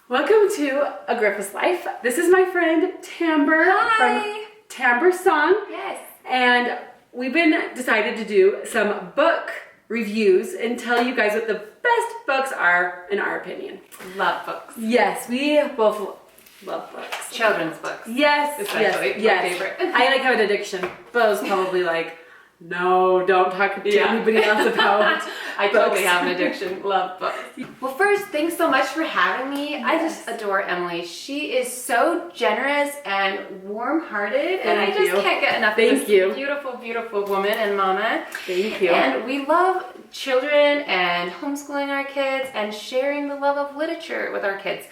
Welcome to A Grandpa's Life. This is my friend Tamber from Tamber Song. Yes. And we've been decided to do some book reviews and tell you guys what the best books are in our opinion. Love books. Yes, we both love books. Children's books. Yes, Especially yes, my favorite. I like have an addiction. Bo's probably like, no, don't talk to anybody else about I books. totally have an addiction. Love books. Well, first, thanks so much for having me. Yes. I just adore Emily. She is so generous and warm-hearted, and I just can't get enough of this beautiful, beautiful woman and mama. Thank you. And we love children and homeschooling our kids and sharing the love of literature with our kids.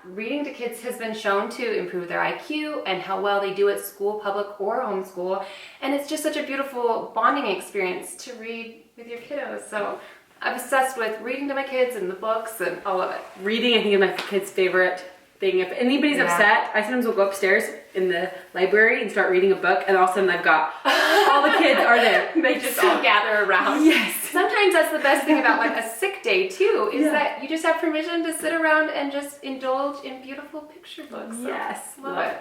Reading to kids has been shown to improve their IQ and how well they do at school, public or homeschool. And it's just such a beautiful bonding experience to read with your kiddos. So I'm obsessed with reading to my kids and the books and all of it. Reading, I think, is my kids' favorite thing. If anybody's upset, I sometimes will go upstairs in the library and start reading a book, and all of a sudden I've got all the kids are there. They just all gather around. Yes. Sometimes that's the best thing about like a sick day too, is that you just have permission to sit around and just indulge in beautiful picture books. So Yes. love it.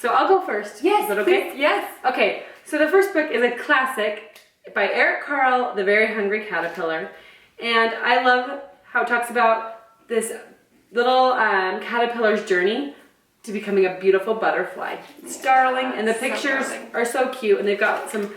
So I'll go first. Yes. Is that okay? Please. Yes. Okay. So the first book is a classic by Eric Carle, The Very Hungry Caterpillar. And I love how it talks about this little caterpillar's journey to becoming a beautiful butterfly. It's darling, and the pictures are so cute, and they've got some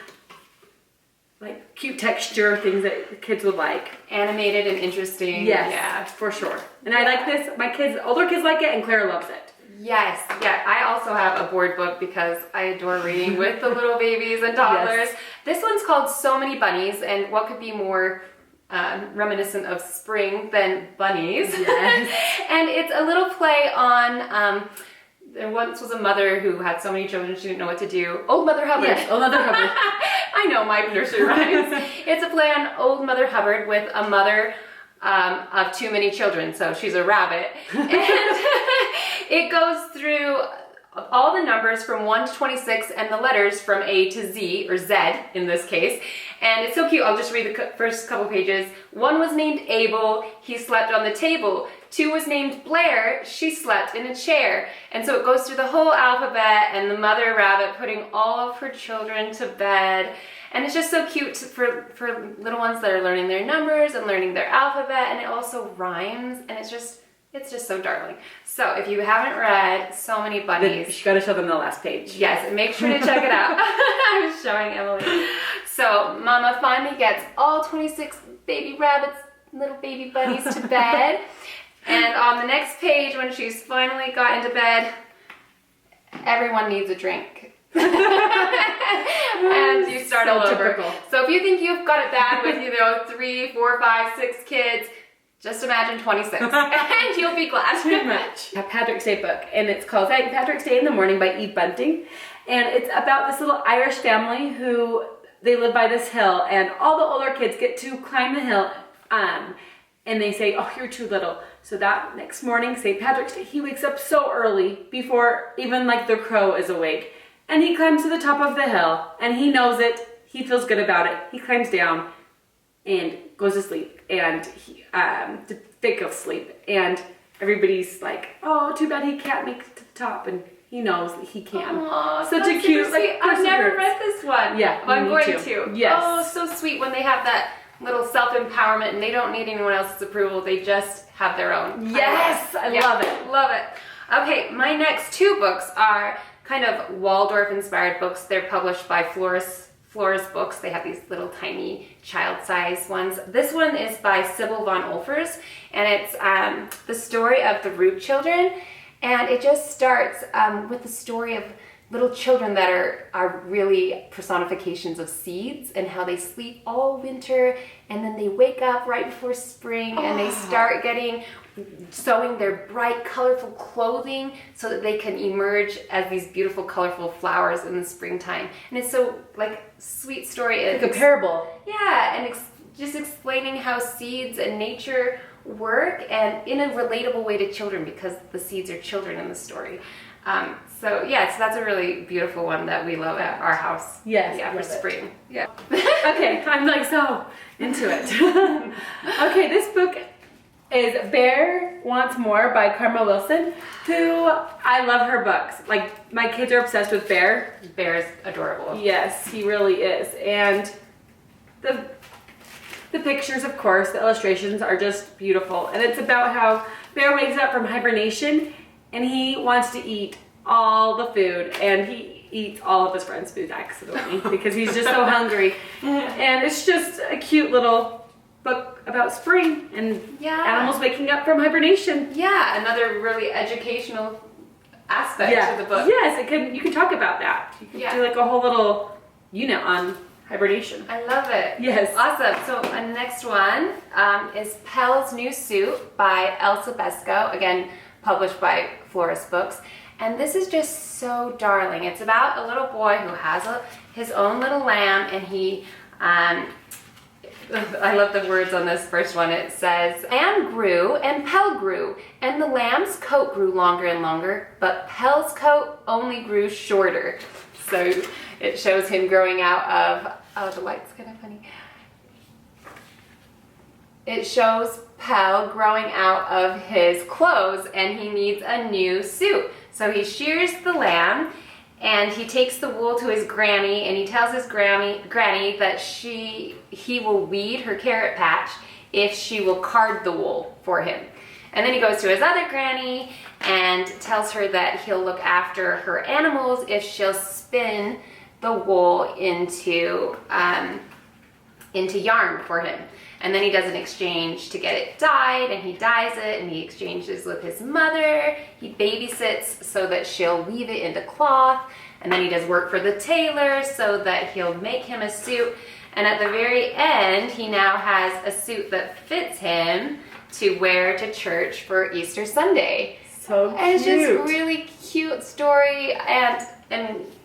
like cute texture things that the kids would like. Animated and interesting. Yes, Yeah. for sure. And I like this. My kids, older kids like it, and Claire loves it. Yes. Yeah. I also have a board book because I adore reading with the little babies and toddlers. Yes. This one's called So Many Bunnies, and what could be more reminiscent of spring than bunnies? Yes. And it's a little play on. There once was a mother who had so many children she didn't know what to do. Old Mother Hubbard. Yes, Old Mother Hubbard. I know my nursery rhymes. It's a play on Old Mother Hubbard with a mother of too many children, so she's a rabbit. And it goes through all the numbers from 1 to 26 and the letters from A to Z, or Z in this case. And it's so cute. I'll just read the first couple pages. 1 was named Abel. He slept on the table. 2 was named Blair. She slept in a chair. And so it goes through the whole alphabet and the mother rabbit putting all of her children to bed. And it's just so cute for little ones that are learning their numbers and learning their alphabet. And it also rhymes. And it's just so darling. So if you haven't read So Many Bunnies, You gotta show them the last page. yes, make sure to check it out. I was showing Emily. So Mama finally gets all 26 baby rabbits, little baby bunnies to bed. And on the next page, when she's finally got into bed, everyone needs a drink. And you start all over. Typical. So if you think you've got it bad with, 3, 4, 5, 6 kids, just imagine 26, and you'll be glad. Pretty much. A Patrick's Day book, and it's called St. Patrick's Day in the Morning by Eve Bunting. And it's about this little Irish family who, they live by this hill, and all the older kids get to climb the hill, and they say, oh, you're too little. So that next morning, St. Patrick's Day, he wakes up so early, before even like the crow is awake, and he climbs to the top of the hill, and he knows it, he feels good about it, he climbs down, and goes to sleep, and he, to think of sleep, and everybody's like, oh, too bad he can't make it to the top, and he knows that he can. Aww, such a cute, like, I've never read this one. Yeah, but I'm me going too. to. Yes. Oh, so sweet when they have that little self-empowerment and they don't need anyone else's approval. They just have their own. Yes, I love it. Love it. Okay, my next 2 books are kind of Waldorf-inspired books. They're published by Floris Books. They have these little tiny child-sized ones. This one is by Sybil von Olfers, and it's the story of the Root Children, and it just starts with the story of little children that are really personifications of seeds and how they sleep all winter, and then they wake up right before spring and they start sewing their bright, colorful clothing so that they can emerge as these beautiful, colorful flowers in the springtime. And it's so, like, sweet story. Like a parable. Yeah, and just explaining how seeds and nature work, and in a relatable way to children, because the seeds are children in the story. So that's a really beautiful one that we love at our house. Yes, yeah, for spring. Yeah. Okay, I'm like so into it. Okay, this book is Bear Wants More by Karma Wilson, who I love her books. Like, my kids are obsessed with Bear. Bear is adorable. Yes, he really is. And the pictures, of course, the illustrations are just beautiful. And it's about how Bear wakes up from hibernation and he wants to eat all the food, and he eats all of his friends' food accidentally because he's just so hungry. And it's just a cute little book about spring and animals waking up from hibernation. Yeah, another really educational aspect of the book. Yes, you can talk about that. You can do like a whole little unit on hibernation. I love it. Yes. Awesome. So the next one is Pelle's New Suit by Elsa Besco, again published by Florist Books. And this is just so darling. It's about a little boy who has his own little lamb, and he I love the words on this first one. It says, "Lamb grew and Pelle grew, and the lamb's coat grew longer and longer, but Pelle's coat only grew shorter." So it shows him growing out of, oh, the light's kind of funny. It shows Pelle growing out of his clothes, and he needs a new suit. So he shears the lamb, and he takes the wool to his granny, and he tells his granny that he will weed her carrot patch if she will card the wool for him. And then he goes to his other granny and tells her that he'll look after her animals if she'll spin the wool into yarn for him. And then he does an exchange to get it dyed, and he dyes it, and he exchanges with his mother. He babysits so that she'll weave it into cloth, and then he does work for the tailor so that he'll make him a suit. And at the very end, he now has a suit that fits him to wear to church for Easter Sunday. So cute. And it's just a really cute story, and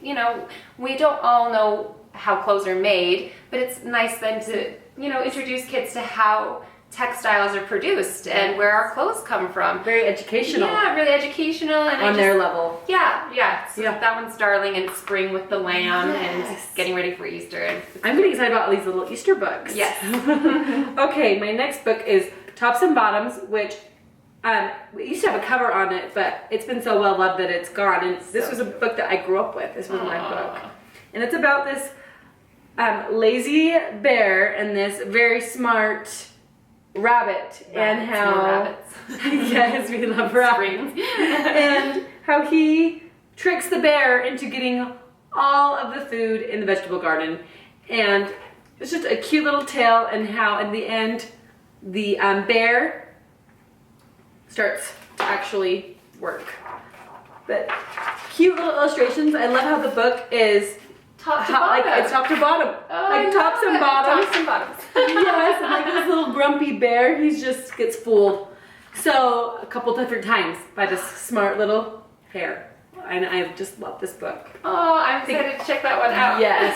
you know, we don't all know how clothes are made, but it's nice then to, you know, introduce kids to how textiles are produced and where our clothes come from. Very educational. Yeah, really educational. And on their level. Yeah. So that one's darling, and spring with the lamb and getting ready for Easter. And I'm getting excited about these little Easter books. Yes. Okay, my next book is Tops and Bottoms, which we used to have a cover on it, but it's been so well loved that it's gone. And this was a book that I grew up with. This was my book. And it's about this lazy bear and this very smart rabbit, and how rabbits. Yes, we love rabbits. And how he tricks the bear into getting all of the food in the vegetable garden. And it's just a cute little tale, and how in the end the bear starts to actually work. But cute little illustrations. I love how the book is Top to bottom. Like, it's top to bottom. Oh, like tops and bottoms. Tops and bottoms. Yes, and like this little grumpy bear, he just gets fooled. So a couple different times by this smart little hare. And I just love this book. Oh, I'm excited to check that one out. Yes.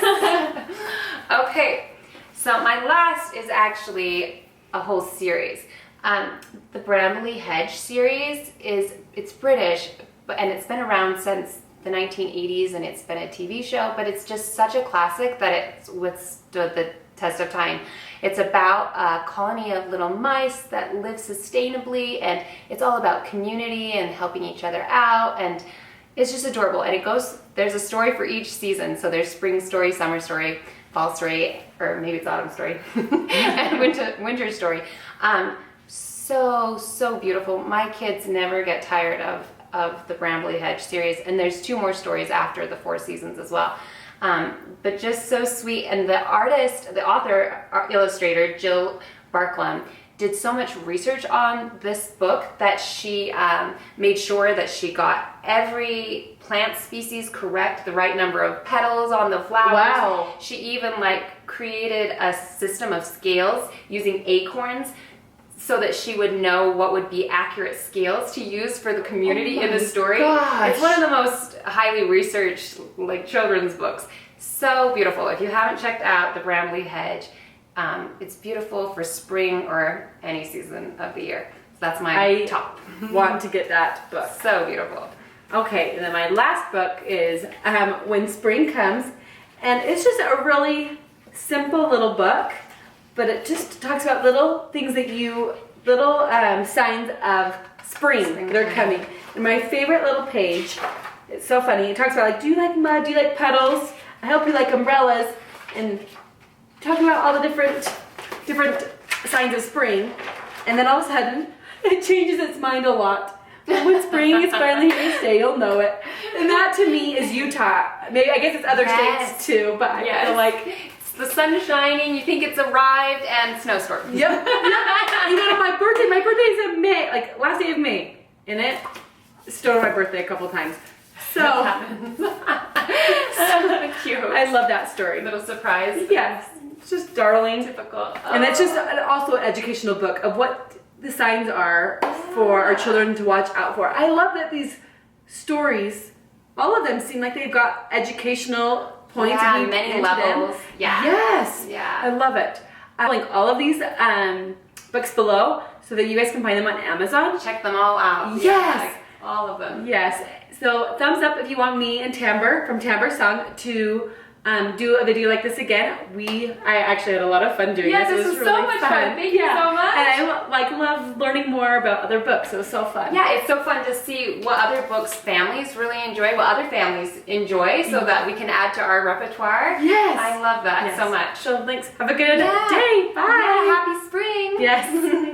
Okay, so my last is actually a whole series. The Bramley Hedge series it's British, and it's been around since the 1980s, and it's been a TV show, but it's just such a classic that it's withstood the test of time. It's about a colony of little mice that live sustainably, and it's all about community and helping each other out, and it's just adorable. And there's a story for each season. So there's spring story, summer story, fall story, or maybe it's autumn story, and winter story. So beautiful. My kids never get tired of the Bramley Hedge series, and there's 2 more stories after the 4 seasons as well. But just so sweet. And the illustrator, Jill Barklam, did so much research on this book that she made sure that she got every plant species correct, the right number of petals on the flowers. Wow. She even created a system of scales using acorns, so that she would know what would be accurate scales to use for the community in the story. Gosh. It's one of the most highly researched children's books. So beautiful. If you haven't checked out The Bramley Hedge, it's beautiful for spring or any season of the year. So that's my top. Want to get that book. So beautiful. Okay, and then my last book is When Spring Comes, and it's just a really simple little book, but it just talks about little things that you little signs of spring. They're coming. And my favorite little page, it's so funny. It talks about like, do you like mud? Do you like puddles? I hope you like umbrellas. And talking about all the different signs of spring. And then all of a sudden, it changes its mind a lot. When spring is finally here to stay, you'll know it. And that to me is Utah. Maybe I guess it's other states too, but I feel like it's the sun shining, you think it's arrived, and snowstorm. Yep. You know, my birthday is in May, like last day of May. And it stole my birthday a couple times. So cute. I love that story. Little surprise. Yes. It's just darling. Typical. And it's just also an educational book of what the signs are for our children to watch out for. I love that these stories, all of them seem like they've got educational points. Yeah, many levels. Yeah. Yes. Yeah. I love it. I'll link all of these books below so that you guys can find them on Amazon. Check them all out. Yes. Yeah, all of them. Yes. So thumbs up if you want me and Tamber from Tamber Song to do a video like this again. I actually had a lot of fun doing this. This was really so much fun. Thank you so much. And I love learning more about other books. It was so fun. Yeah, it's so fun to see what other books families really enjoy, what other families enjoy, so that we can add to our repertoire. Yes. I love that so much. So thanks. Have a good day. Bye. Yeah, happy spring. Yes.